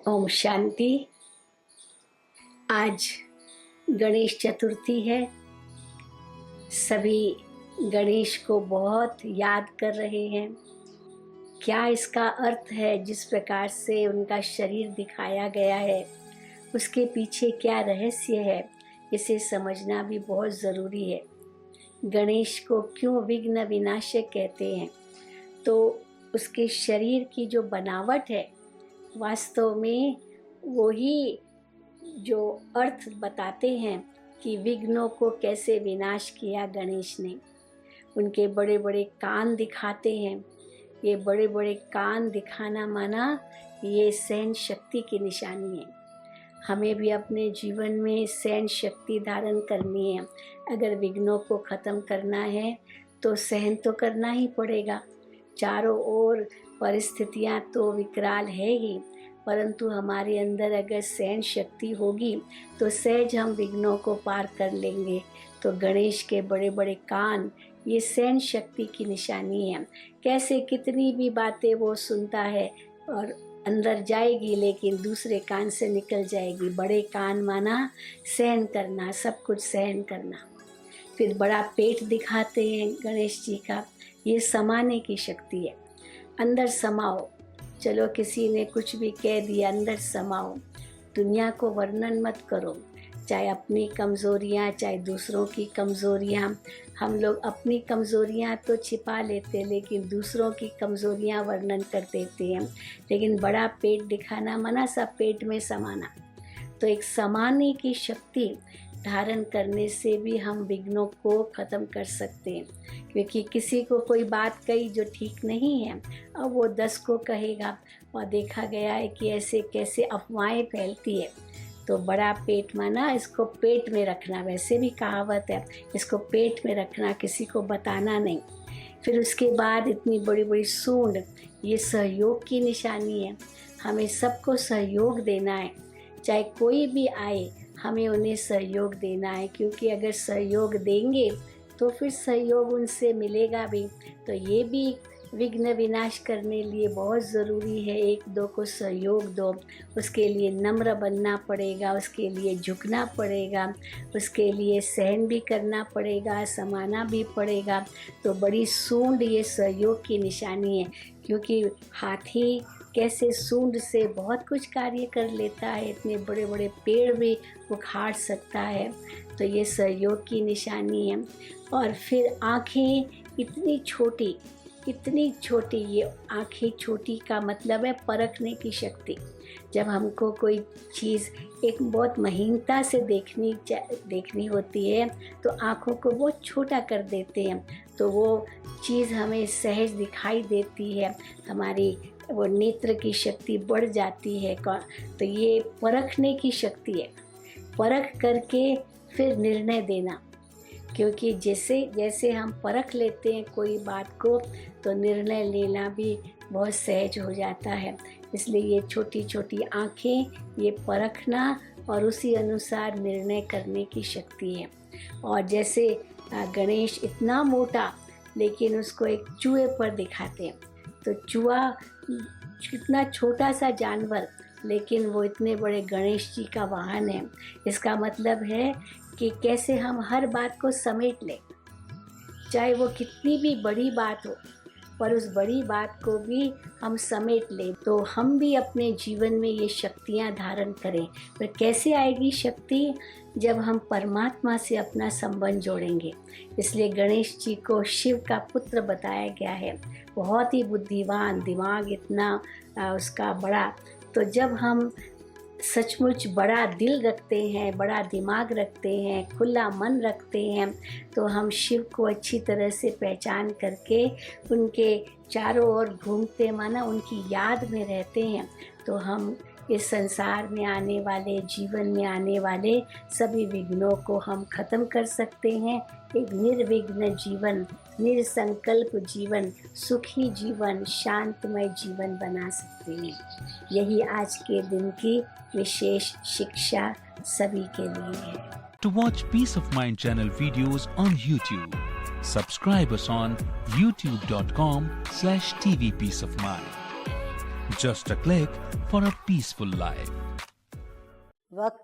ओम शांति। आज गणेश चतुर्थी है। सभी गणेश को बहुत याद कर रहे हैं। क्या इसका अर्थ है? जिस प्रकार से उनका शरीर दिखाया गया है, उसके पीछे क्या रहस्य है, इसे समझना भी बहुत ज़रूरी है। गणेश को क्यों विघ्न विनाशक कहते हैं? तो उसके शरीर की जो बनावट है, वास्तव में वही जो अर्थ बताते हैं कि विघ्नों को कैसे विनाश किया गणेश ने। उनके बड़े बड़े कान दिखाते हैं। ये बड़े बड़े कान दिखाना माना ये सहन शक्ति की निशानी है। हमें भी अपने जीवन में सहन शक्ति धारण करनी है। अगर विघ्नों को ख़त्म करना है तो सहन तो करना ही पड़ेगा। चारों ओर परिस्थितियां तो विकराल है ही, परंतु हमारे अंदर अगर सहन शक्ति होगी तो सहज हम विघ्नों को पार कर लेंगे। तो गणेश के बड़े बड़े कान ये सहन शक्ति की निशानी है। कैसे कितनी भी बातें वो सुनता है और अंदर जाएगी, लेकिन दूसरे कान से निकल जाएगी। बड़े कान माना सहन करना, सब कुछ सहन करना। फिर बड़ा पेट दिखाते हैं गणेश जी का। ये समाने की शक्ति है। अंदर समाओ। चलो किसी ने कुछ भी कह दिया, अंदर समाओ। दुनिया को वर्णन मत करो, चाहे अपनी कमज़ोरियाँ चाहे दूसरों की कमज़ोरियाँ। हम लोग अपनी कमज़ोरियाँ तो छिपा लेते, लेकिन दूसरों की कमज़ोरियाँ वर्णन कर देते हैं। लेकिन बड़ा पेट दिखाना मना सब पेट में समाना। तो एक समाने की शक्ति धारण करने से भी हम विघ्नों को ख़त्म कर सकते हैं। क्योंकि किसी को कोई बात कही जो ठीक नहीं है, अब वो 10 को कहेगा। और देखा गया है कि ऐसे कैसे अफवाहें फैलती है। तो बड़ा पेट माना इसको पेट में रखना। वैसे भी कहावत है, इसको पेट में रखना, किसी को बताना नहीं। फिर उसके बाद इतनी बड़ी बड़ी सूंड, ये सहयोग की निशानी है। हमें सबको सहयोग देना है। चाहे कोई भी आए, हमें उन्हें सहयोग देना है। क्योंकि अगर सहयोग देंगे तो फिर सहयोग उनसे मिलेगा भी। तो ये भी विघ्न विनाश करने लिए बहुत ज़रूरी है। एक दो को सहयोग दो, उसके लिए नम्र बनना पड़ेगा, उसके लिए झुकना पड़ेगा, उसके लिए सहन भी करना पड़ेगा, समाना भी पड़ेगा। तो बड़ी सूंड ये सहयोग की निशानी है। क्योंकि हाथी कैसे सूंड से बहुत कुछ कार्य कर लेता है, इतने बड़े बड़े पेड़ भी उखाड़ सकता है। तो ये सहयोग की निशानी है। और फिर आँखें इतनी छोटी, ये आँखें छोटी का मतलब है परखने की शक्ति। जब हमको कोई चीज़ एक बहुत महीनता से देखनी होती है तो आँखों को बहुत छोटा कर देते हैं, तो वो चीज़ हमें सहज दिखाई देती है। हमारी वो नेत्र की शक्ति बढ़ जाती है। तो ये परखने की शक्ति है। परख करके फिर निर्णय देना। क्योंकि जैसे जैसे हम परख लेते हैं कोई बात को, तो निर्णय लेना भी बहुत सहज हो जाता है। इसलिए ये छोटी छोटी आँखें, ये परखना और उसी अनुसार निर्णय करने की शक्ति है। और जैसे गणेश इतना मोटा, लेकिन उसको एक चूहे पर दिखाते हैं। तो चूहा कितना छोटा सा जानवर, लेकिन वो इतने बड़े गणेश जी का वाहन है। इसका मतलब है कि कैसे हम हर बात को समेट लें, चाहे वो कितनी भी बड़ी बात हो, पर उस बड़ी बात को भी हम समेट लें। तो हम भी अपने जीवन में ये शक्तियाँ धारण करें। पर कैसे आएगी शक्ति? जब हम परमात्मा से अपना संबंध जोड़ेंगे। इसलिए गणेश जी को शिव का पुत्र बताया गया है। बहुत ही बुद्धिमान, दिमाग इतना उसका बड़ा। तो जब हम सचमुच बड़ा दिल रखते हैं, बड़ा दिमाग रखते हैं, खुला मन रखते हैं, तो हम शिव को अच्छी तरह से पहचान करके उनके चारों ओर घूमते माना उनकी याद में रहते हैं। तो हम इस संसार में आने वाले, जीवन में आने वाले सभी विघ्नों को हम ख़त्म कर सकते हैं। एक निर्विघ्न जीवन, निरसंकल्प जीवन, सुखी जीवन, शांतमय जीवन बना सकते हैं। यही आज के दिन की विशेष शिक्षा सभी के लिए है। To watch Peace of Mind channel videos on YouTube, subscribe us on youtube.com/tvpeaceofmind. Just a click for a peaceful life. वक्त